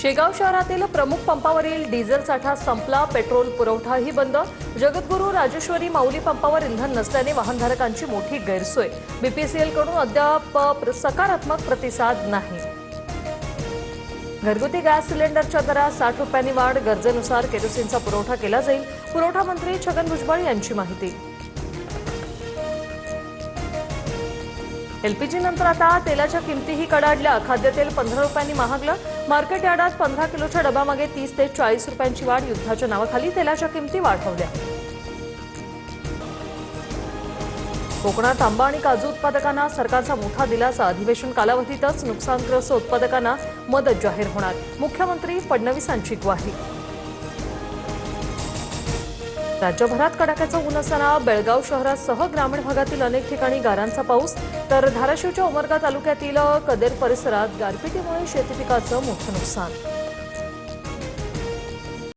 शेगाव शहरातील प्रमुख पंपावरील डिझेल साठा संपला, पेट्रोल पुरवठाही बंद। जगद्गुरू राजेश्वरी माऊली पंपावर इंधन नसल्याने वाहनधारकांची मोठी गैरसोय। बीपीसीएल कडून अद्याप सकारात्मक प्रतिसाद नाही। घरगुती गॅस सिलेंडरच्या दरात 60 रुपयांनी वाढ, गरजेनुसार केरोसिनचा पुरवठा केला जाईल। पुरवठा मंत्री छगन भुजबळ यांची माहिती। एलपीजी नंतर आता तेलाच्या किमतीही कडाडल्या। खाद्यतेल 15 रुपयांनी महागलं। मार्केट यार्डात 15 किलोच्या डब्यामागे 30 ते 40 रुपयांची वाढ। युद्धाच्या नावाखाली तेलाच्या किमती वाढवल्या। कोकणात आंबा आणि काजू उत्पादकांना सरकारचा मोठा दिलासा। अधिवेशन कालावधीतच नुकसानग्रस्त उत्पादकांना मदत जाहीर होणार। मुख्यमंत्री फडणवीसांची ग्वाही। राज्यभरात कडाक्याचं ऊन असताना बेळगाव शहरासह ग्रामीण भागातील अनेक ठिकाणी गारांचा पाऊस, तर धाराशिवच्या उमरगा तालुक्यातील कदेर परिसरात गारपिटीमुळे शेती पिकाचं मोठं नुकसान।